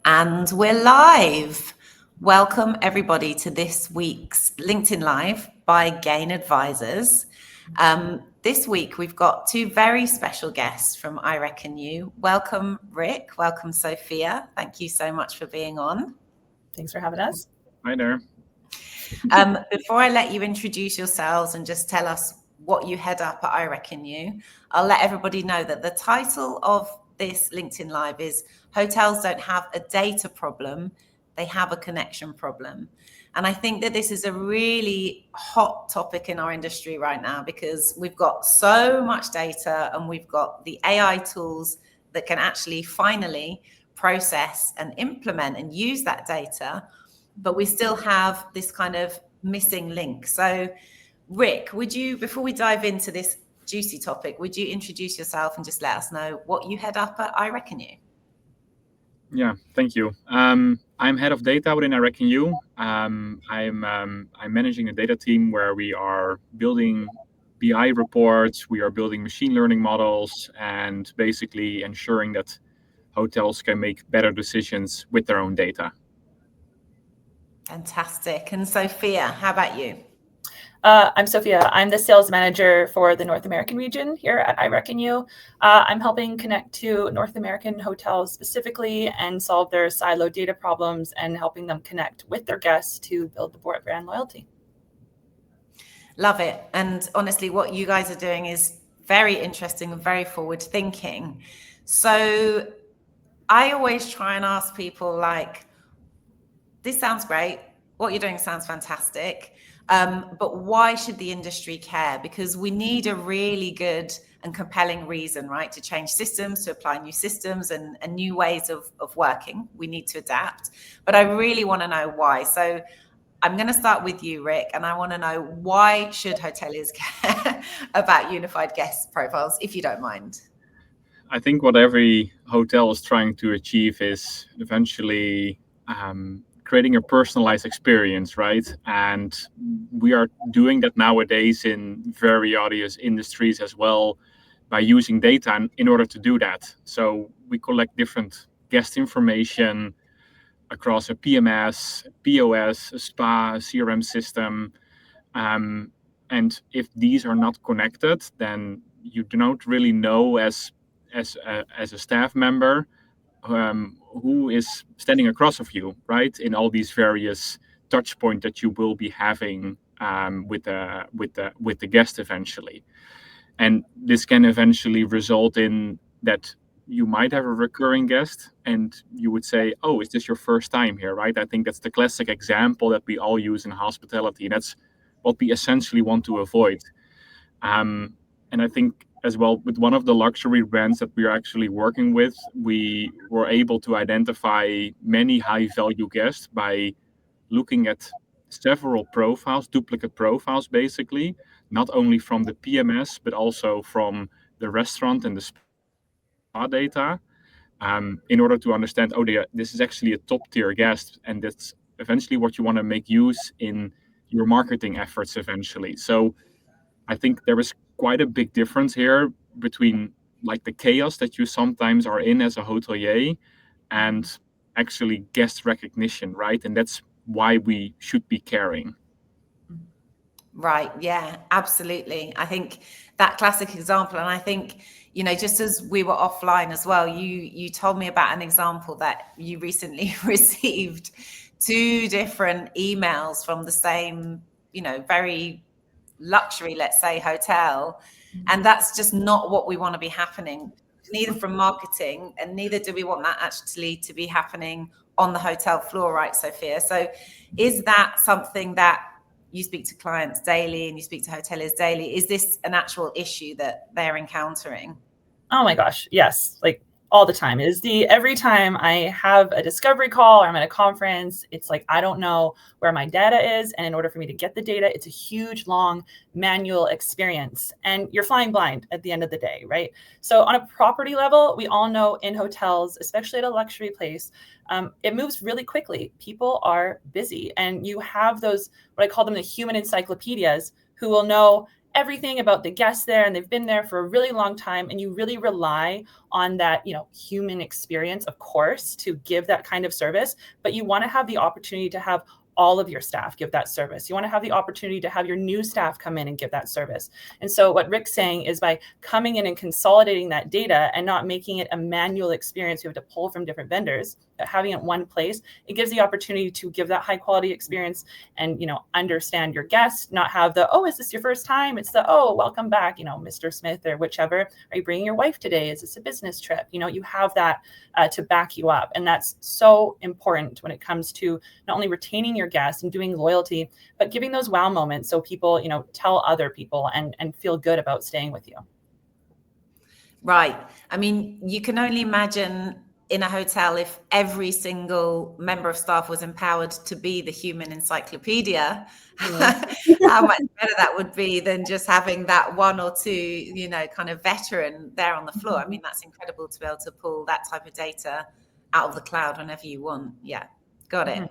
And we're live. Welcome everybody to this week's LinkedIn Live by Gain Advisors. This week we've got two very special guests from I Reckon You. Welcome Rick, welcome Sophia. Thank you so much for being on. Thanks for having us. Hi there. Before I let you introduce yourselves and just tell us what you head up at I Reckon You, I'll let everybody know that the title of this LinkedIn Live is Hotels Don't Have a Data Problem, They Have a Connection Problem. And I think that this is a really hot topic in our industry right now because we've got so much data and we've got the AI tools that can actually finally process and implement and use that data, but we still have this kind of missing link. So Rick, would you, before we dive into this juicy topic, would you introduce yourself and just let us know what you head up at I Reckon You? Yeah, thank you. I'm head of data within I Reckon You. I'm managing a data team where we are building BI reports, we are building machine learning models, and basically ensuring that hotels can make better decisions with their own data. Fantastic. And Sophia, how about you? I'm Sophia. I'm the sales manager for the North American region here at I Reckon You. I'm helping connect to North American hotels specifically and solve their siloed data problems and helping them connect with their guests to build the brand loyalty. Love it. And honestly, what you guys are doing is very interesting and very forward thinking. So I always try and ask people like, this sounds great. What you're doing sounds fantastic. But why should the industry care? Because we need a really good and compelling reason, right, to change systems, to apply new systems and new ways of working. We need to adapt. But I really want to know why. So I'm going to start with you, Rick, and I want to know, why should hoteliers care about unified guest profiles, if you don't mind? I think what every hotel is trying to achieve is eventually creating a personalized experience, right? And we are doing that nowadays in very obvious industries as well by using data in order to do that. So we collect different guest information across a PMS, POS, a spa, a CRM system. And if these are not connected, then you do not really know as a staff member who is standing across of you, right? In all these various touch points that you will be having with the guest eventually, and this can eventually result in that you might have a recurring guest, and you would say, "Oh, is this your first time here?" Right? I think that's the classic example that we all use in hospitality. That's what we essentially want to avoid. And I think as well, with one of the luxury brands that we are actually working with, we were able to identify many high value guests by looking at several profiles, duplicate profiles, basically, not only from the PMS, but also from the restaurant and the spa data, in order to understand, oh, this is actually a top tier guest. And that's eventually what you want to make use in your marketing efforts eventually. So I think there is quite a big difference here between like the chaos that you sometimes are in as a hotelier and actually guest recognition, right? And that's why we should be caring. Right. Yeah, absolutely. I think that classic example, and I think, just as we were offline as well, you told me about an example that you recently received two different emails from the same, very luxury, let's say, hotel. And that's just not what we want to be happening, neither from marketing, and neither do we want that actually to be happening on the hotel floor, right, Sophia? So is that something that you speak to clients daily and you speak to hoteliers daily? Is this an actual issue that they're encountering? Oh my gosh, yes. Like all the time. It is every time I have a discovery call or I'm at a conference, it's like, I don't know where my data is. And in order for me to get the data, it's a huge, long manual experience. And you're flying blind at the end of the day, right? So on a property level, we all know in hotels, especially at a luxury place, it moves really quickly. People are busy. And you have those, what I call them, the human encyclopedias, who will know everything about the guests there, and they've been there for a really long time, and you really rely on that, human experience, of course, to give that kind of service, but you want to have the opportunity to have all of your staff give that service. You want to have the opportunity to have your new staff come in and give that service. And so what Rick's saying is, by coming in and consolidating that data and not making it a manual experience, you have to pull from different vendors, but having it one place, it gives the opportunity to give that high quality experience and, understand your guest, not have the, oh, is this your first time? It's the, oh, welcome back, Mr. Smith or whichever. Are you bringing your wife today? Is this a business trip? You have that to back you up. And that's so important when it comes to not only retaining your guests and doing loyalty, but giving those wow moments so people, tell other people and feel good about staying with you. Right. I mean, you can only imagine in a hotel, if every single member of staff was empowered to be the human encyclopedia, how much better that would be than just having that one or two, kind of veteran there on the floor. I mean, that's incredible to be able to pull that type of data out of the cloud whenever you want. Yeah, got it.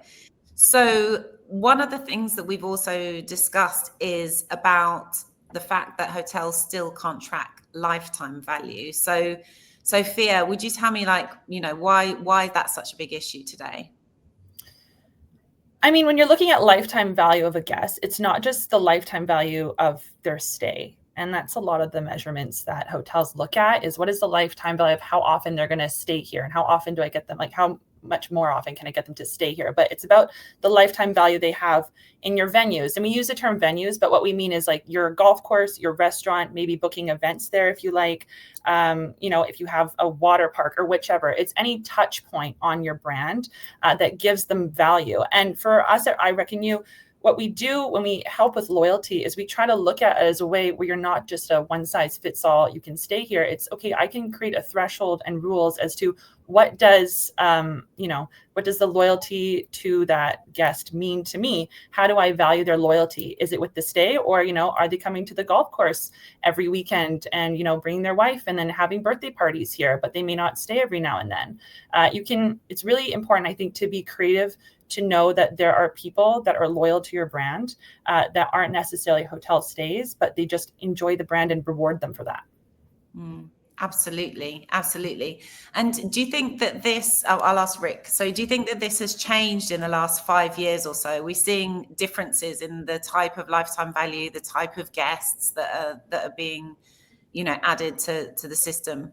So one of the things that we've also discussed is about the fact that hotels still can't track lifetime value. So Sophia, would you tell me, why that's such a big issue today? I mean, when you're looking at lifetime value of a guest, it's not just the lifetime value of their stay. And that's a lot of the measurements that hotels look at, is what is the lifetime value of how often they're going to stay here, and how often do I get them, how much more often can I get them to stay here? But it's about the lifetime value they have in your venues. And we use the term venues, but what we mean is your golf course, your restaurant, maybe booking events there if you like, if you have a water park or whichever. It's any touch point on your brand that gives them value. And for us at I Reckon You, what we do when we help with loyalty is we try to look at it as a way where you're not just a one size fits all, you can stay here. It's okay, I can create a threshold and rules as to what does, what does the loyalty to that guest mean to me? How do I value their loyalty? Is it with the stay, or, are they coming to the golf course every weekend and, bringing their wife and then having birthday parties here, but they may not stay every now and then? It's really important, I think, to be creative, to know that there are people that are loyal to your brand that aren't necessarily hotel stays, but they just enjoy the brand and reward them for that. Absolutely. And do you think that I'll ask Rick, so do you think that this has changed in the last 5 years or so? Are we seeing differences in the type of lifetime value, the type of guests that are being, added to the system?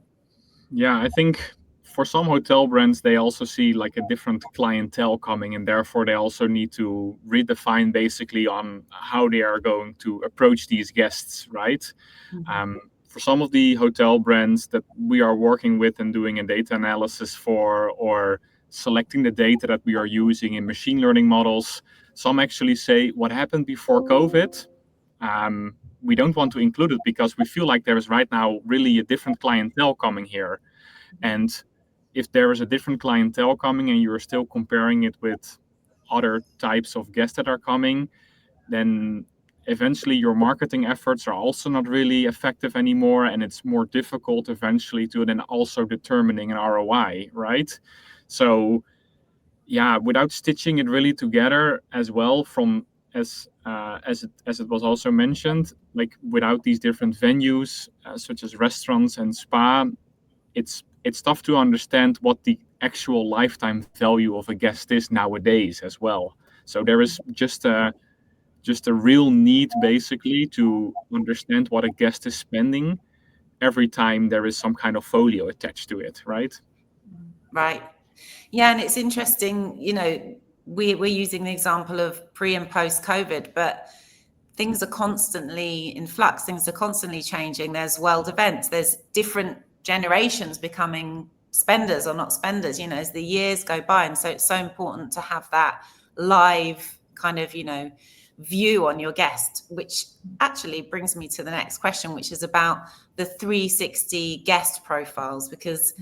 Yeah, I think for some hotel brands, they also see a different clientele coming, and therefore they also need to redefine basically on how they are going to approach these guests, right? For some of the hotel brands that we are working with and doing a data analysis for, or selecting the data that we are using in machine learning models, some actually say, what happened before COVID? We don't want to include it because we feel like there is right now really a different clientele coming here. And if there is a different clientele coming and you're still comparing it with other types of guests that are coming, then eventually your marketing efforts are also not really effective anymore, and it's more difficult eventually to then also determining an ROI, right? So yeah, without stitching it really together as well, from as it was also mentioned, without these different venues such as restaurants and spa, it's tough to understand what the actual lifetime value of a guest is nowadays as well. So there is just a real need basically to understand what a guest is spending every time there is some kind of folio attached to it, right? Right. Yeah, and it's interesting, we're using the example of pre and post COVID, but things are constantly in flux, things are constantly changing. There's world events, there's different generations becoming spenders or not spenders, as the years go by. And so it's so important to have that live kind of, view on your guest, which actually brings me to the next question, which is about the 360 guest profiles, because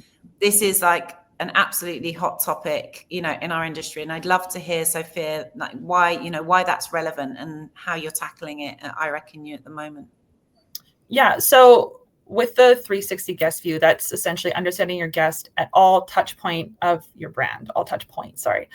this is an absolutely hot topic, in our industry. And I'd love to hear, Sophia, why that's relevant and how you're tackling it at I Reckon You at the moment. Yeah. So with the 360 guest view, that's essentially understanding your guest at all touch point of your brand, all touch points, sorry.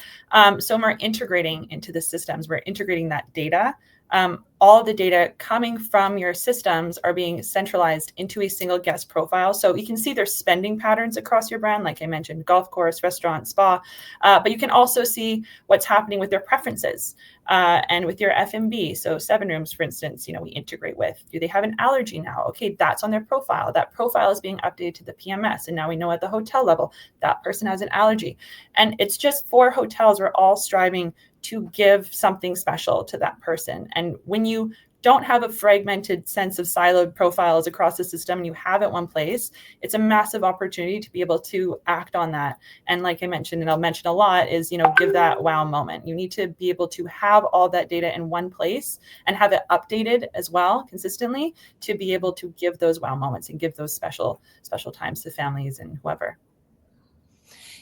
So when we're integrating into the systems, we're integrating that data all the data coming from your systems are being centralized into a single guest profile. So you can see their spending patterns across your brand, like I mentioned, golf course, restaurant, spa, but you can also see what's happening with their preferences and with your F&B. So 7 Rooms, for instance, we integrate with. Do they have an allergy now? Okay, that's on their profile. That profile is being updated to the PMS. And now we know at the hotel level, that person has an allergy. And it's just for hotels, we're all striving to give something special to that person. And when you don't have a fragmented sense of siloed profiles across the system and you have it one place, it's a massive opportunity to be able to act on that. And like I mentioned, and I'll mention a lot, is, give that wow moment. You need to be able to have all that data in one place and have it updated as well consistently to be able to give those wow moments and give those special times to families and whoever.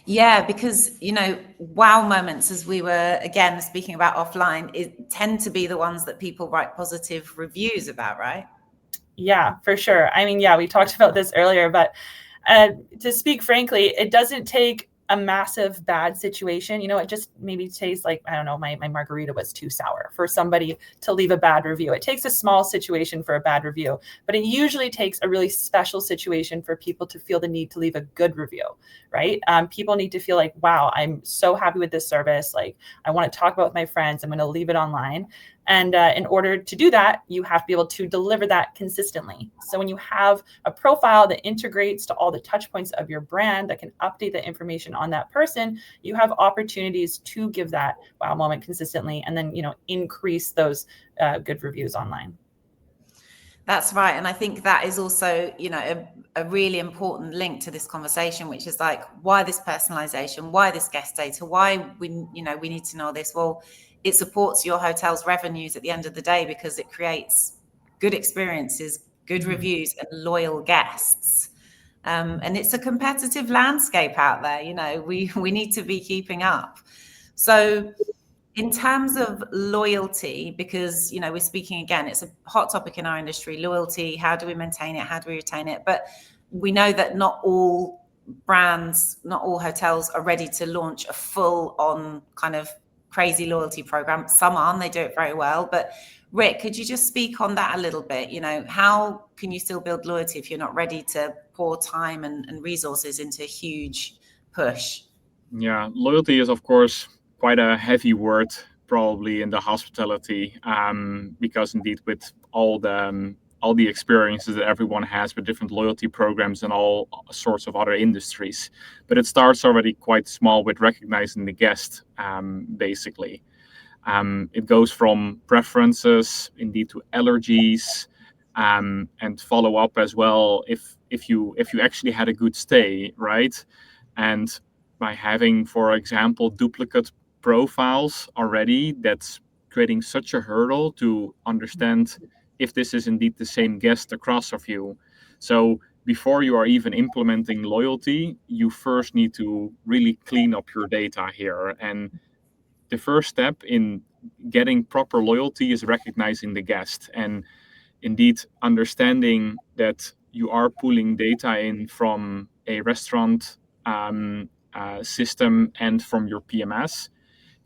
Yeah, because, wow moments, as we were, again, speaking about offline, tend to be the ones that people write positive reviews about, right? Yeah, for sure. I mean, yeah, we talked about this earlier, but to speak frankly, it doesn't take a massive bad situation. It just maybe tastes like, I don't know, my margarita was too sour for somebody to leave a bad review. It takes a small situation for a bad review, but it usually takes a really special situation for people to feel the need to leave a good review, right? People need to feel like, wow, I'm so happy with this service. Like, I want to talk about it with my friends. I'm going to leave it online. And in order to do that, you have to be able to deliver that consistently. So when you have a profile that integrates to all the touch points of your brand that can update the information on that person, you have opportunities to give that wow moment consistently and then, increase those good reviews online. That's right. And I think that is also, a really important link to this conversation, which is like, why this personalization, why this guest data, why we need to know this. Well, it supports your hotel's revenues at the end of the day because it creates good experiences, good reviews, and loyal guests. And it's a competitive landscape out there. We need to be keeping up. So in terms of loyalty, because, we're speaking again, it's a hot topic in our industry, loyalty, how do we maintain it? How do we retain it? But we know that not all brands, not all hotels are ready to launch a full on kind of crazy loyalty program. Some are, and they do it very well. But Rick, could you just speak on that a little bit? How can you still build loyalty if you're not ready to pour time and resources into a huge push? Yeah, loyalty is, of course, quite a heavy word probably in the hospitality, because indeed with all the experiences that everyone has with different loyalty programs and all sorts of other industries. But it starts already quite small with recognizing the guest, basically. It goes from preferences indeed to allergies, and follow up as well if you actually had a good stay, right? And by having, for example, duplicate profiles already, that's creating such a hurdle to understand if this is indeed the same guest across of you. So before you are even implementing loyalty, you first need to really clean up your data here. And the first step in getting proper loyalty is recognizing the guest and indeed understanding that you are pulling data in from a restaurant system and from your PMS.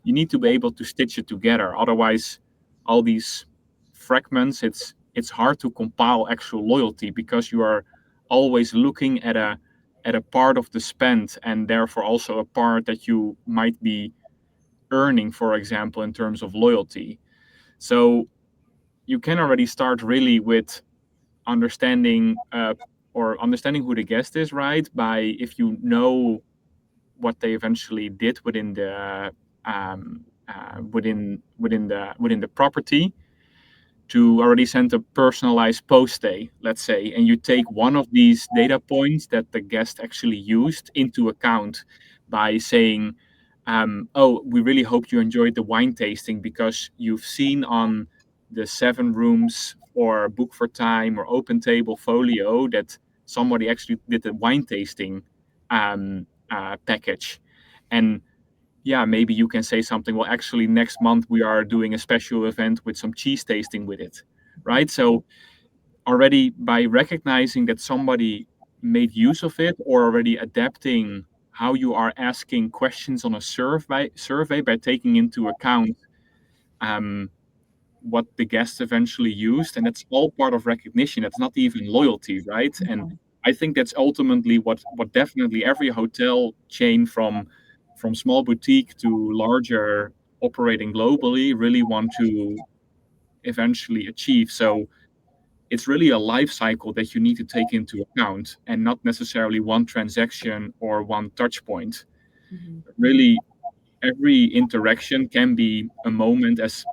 You need to be able to stitch it together. Otherwise, all these fragments, it's hard to compile actual loyalty because you are always looking at a part of the spend and therefore also a part that you might be earning, for example, in terms of loyalty. So you can already start really with understanding understanding who the guest is, right? By if you know what they eventually did within the within the property, to already send a personalized post day, let's say, and you take one of these data points that the guest actually used into account by saying, oh, we really hope you enjoyed the wine tasting because you've seen on the 7 Rooms or Book for Time or Open Table folio that somebody actually did the wine tasting package. And yeah, maybe you can say something, well, actually, next month we are doing a special event with some cheese tasting with it, right? So already by recognizing that somebody made use of it or already adapting how you are asking questions on a survey by taking into account what the guests eventually used, and it's all part of recognition. It's not even loyalty, right? And I think that's ultimately what definitely every hotel chain from small boutique to larger operating globally really want to eventually achieve. So it's really a life cycle that you need to take into account, and not necessarily one transaction or one touch point. Really, every interaction can be a moment, as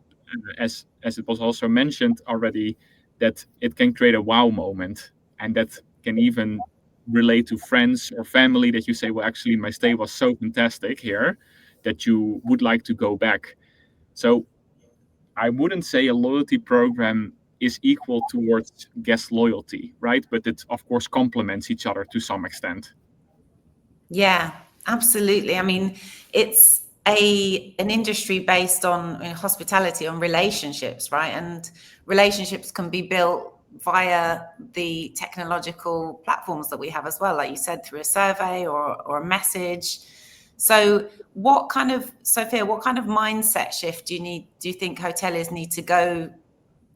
it was also mentioned already, that it can create a wow moment, and that can even relate to friends or family, that you say, well, actually my stay was so fantastic here that you would like to go back. So I wouldn't say a loyalty program is equal towards guest loyalty, right? But it of course complements each other to some extent. Yeah, absolutely. I mean, it's an industry based on hospitality, on relationships, right? And relationships can be built via the technological platforms that we have as well, like you said, through a survey or a message. So Sophia, what kind of mindset shift do you think hoteliers need to go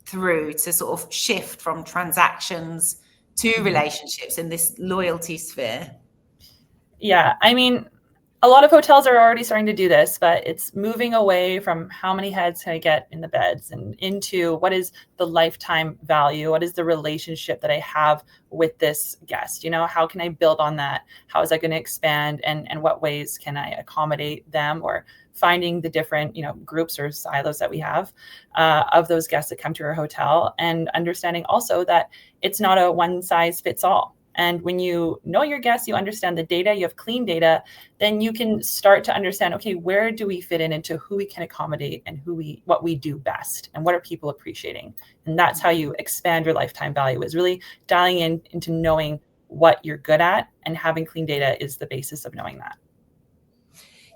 through to sort of shift from transactions to relationships in this loyalty sphere? Yeah, I mean, a lot of hotels are already starting to do this, but it's moving away from how many heads can I get in the beds and into what is the lifetime value? What is the relationship that I have with this guest? You know, how can I build on that? How is that going to expand? And what ways can I accommodate them, or finding the different, groups or silos that we have of those guests that come to our hotel, and understanding also that it's not a one size fits all. And when you know your guests, you understand the data, you have clean data, then you can start to understand, okay, where do we fit into who we can accommodate and what we do best, and what are people appreciating? And that's how you expand your lifetime value, is really dialing into knowing what you're good at, and having clean data is the basis of knowing that.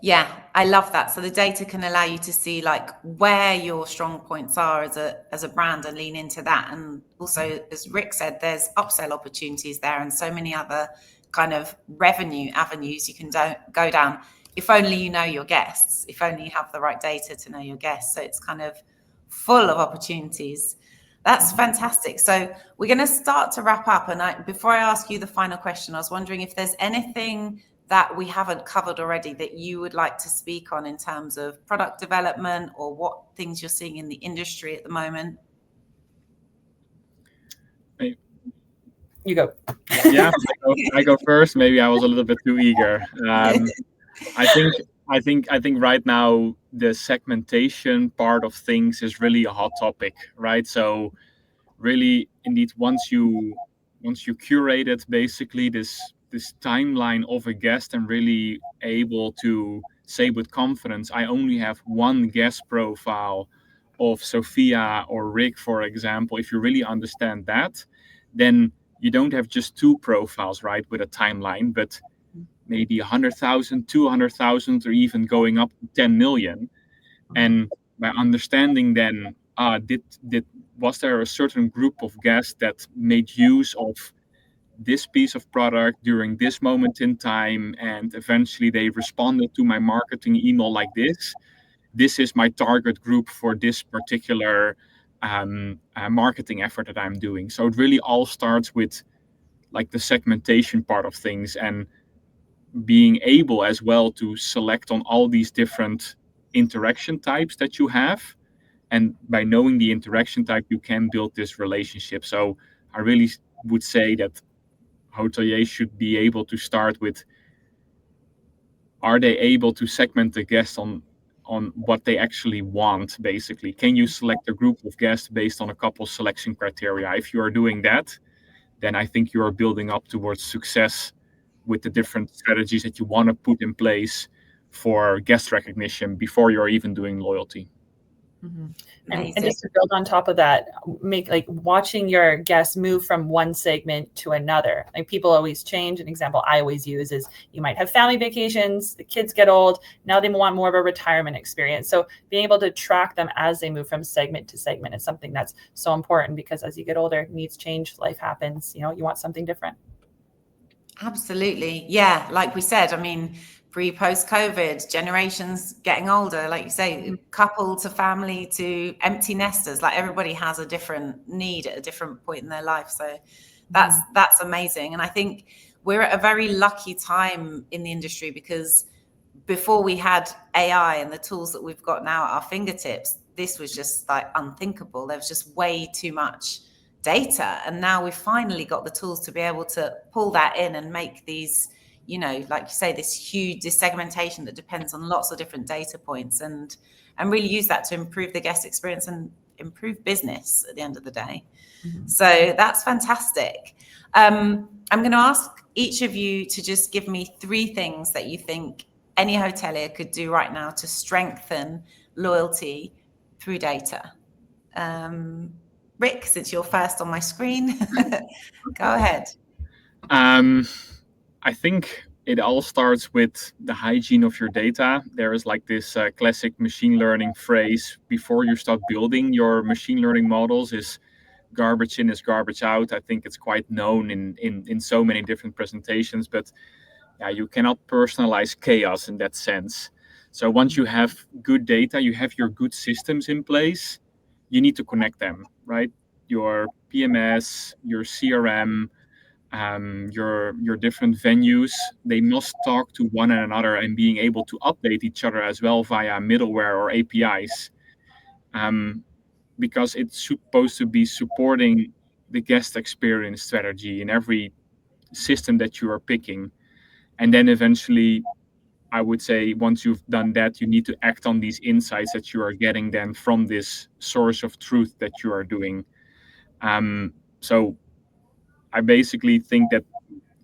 Yeah, I love that. So the data can allow you to see like where your strong points are as a brand, and lean into that. And also, as Rick said, there's upsell opportunities there, and so many other kind of revenue avenues you can go down, if only you know your guests, if only you have the right data to know your guests. So it's kind of full of opportunities. That's fantastic. So we're going to start to wrap up. And before I ask you the final question, I was wondering if there's anything that we haven't covered already that you would like to speak on in terms of product development, or what things you're seeing in the industry at the moment. You go. Yeah, I go first. Maybe I was a little bit too eager. I think right now the segmentation part of things is really a hot topic, right? So really, indeed, once you curated basically this timeline of a guest, and really able to say with confidence, I only have one guest profile of Sophia or Rick, for example. If you really understand that, then you don't have just two profiles, right, with a timeline, but maybe 100,000, 200,000, or even going up to 10 million. And by understanding then, was there a certain group of guests that made use of this piece of product during this moment in time, and eventually they responded to my marketing email like this? This is my target group for this particular marketing effort that I'm doing. So it really all starts with like the segmentation part of things, and being able as well to select on all these different interaction types that you have. And by knowing the interaction type, you can build this relationship. So I really would say that hoteliers should be able to start with, are they able to segment the guests on what they actually want, basically? Can you select a group of guests based on a couple selection criteria? If you are doing that, then I think you are building up towards success with the different strategies that you want to put in place for guest recognition before you're even doing loyalty. And just to build on top of that, watching your guests move from one segment to another. Like, people always change. An example I always use is, you might have family vacations, the kids get old, now they want more of a retirement experience. So being able to track them as they move from segment to segment is something that's so important, because as you get older, needs change, life happens, you want something different. Absolutely. Yeah. Like we said, I mean, pre-post-COVID, generations getting older, like you say, couple to family to empty nesters, like everybody has a different need at a different point in their life. So that's amazing. And I think we're at a very lucky time in the industry, because before we had AI and the tools that we've got now at our fingertips, this was just like unthinkable. There was just way too much data. And now we've finally got the tools to be able to pull that in and make these, you know, like you say, this huge segmentation that depends on lots of different data points, and really use that to improve the guest experience and improve business at the end of the day. So that's fantastic. I'm going to ask each of you to just give me 3 things that you think any hotelier could do right now to strengthen loyalty through data. Rick, since you're first on my screen, go ahead. I think it all starts with the hygiene of your data. There is like this classic machine learning phrase before you start building your machine learning models is garbage in is garbage out. I think it's quite known in so many different presentations, but yeah, you cannot personalize chaos in that sense. So once you have good data, you have your good systems in place, you need to connect them, right? Your PMS, your CRM, your different venues, they must talk to one another and being able to update each other as well via middleware or APIs, because it's supposed to be supporting the guest experience strategy in every system that you are picking. And then eventually, I would say, once you've done that, you need to act on these insights that you are getting then from this source of truth that you are doing. So I basically think that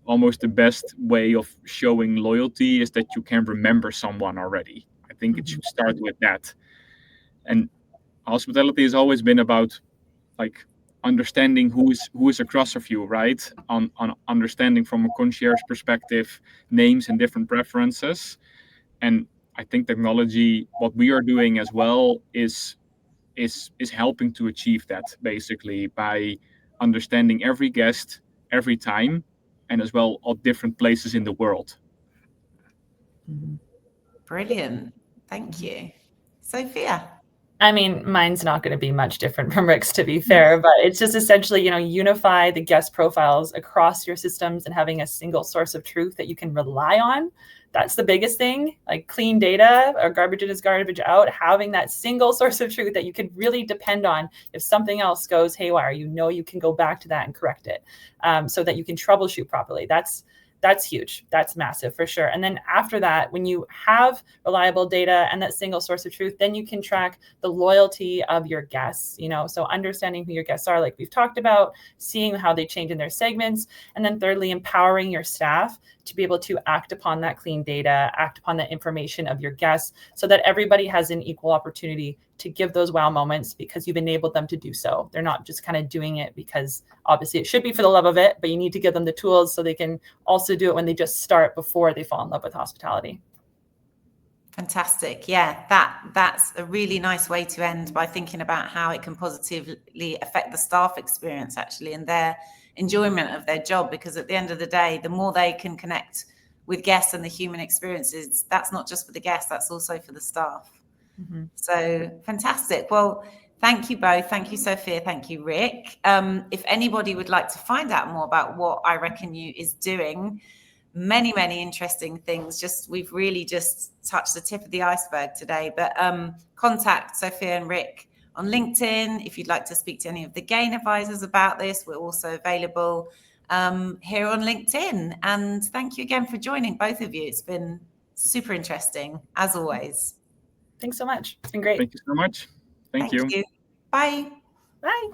almost the best way of showing loyalty is that you can remember someone already. I think it should start with that. And hospitality has always been about like understanding who is across of you, right? On understanding from a concierge perspective, names and different preferences. And I think technology, what we are doing as well, is helping to achieve that, basically by understanding every guest every time, and as well at different places in the world. Brilliant. Thank you. Sophia? I mean, mine's not going to be much different from Rick's, to be fair, but it's just essentially, you know, unify the guest profiles across your systems and having a single source of truth that you can rely on. That's the biggest thing, like clean data or garbage in is garbage out, having that single source of truth that you can really depend on. If something else goes haywire, you know, you can go back to that and correct it, so that you can troubleshoot properly. That's huge. That's massive for sure. And then after that, when you have reliable data and that single source of truth, then you can track the loyalty of your guests, you know, so understanding who your guests are, like we've talked about, seeing how they change in their segments. And then thirdly, empowering your staff to be able to act upon that clean data, act upon the information of your guests, so that everybody has an equal opportunity to give those wow moments because you've enabled them to do so. They're not just kind of doing it because obviously it should be for the love of it, but you need to give them the tools so they can also do it when they just start before they fall in love with hospitality. Fantastic. Yeah, that's a really nice way to end, by thinking about how it can positively affect the staff experience actually and their enjoyment of their job, because at the end of the day, the more they can connect with guests and the human experiences, that's not just for the guests, that's also for the staff. So fantastic. Well, thank you both. Thank you, Sophia. Thank you, Rick. If anybody would like to find out more about what I Reckon You is doing, many interesting things. We've really just touched the tip of the iceberg today, but contact Sophia and Rick on LinkedIn if you'd like to speak to any of the Gain advisors about this. We're also available here on LinkedIn. And thank you again for joining, both of you. It's been super interesting, as always. Thanks so much. It's been great. Thank you so much. Thank you. Bye. Bye.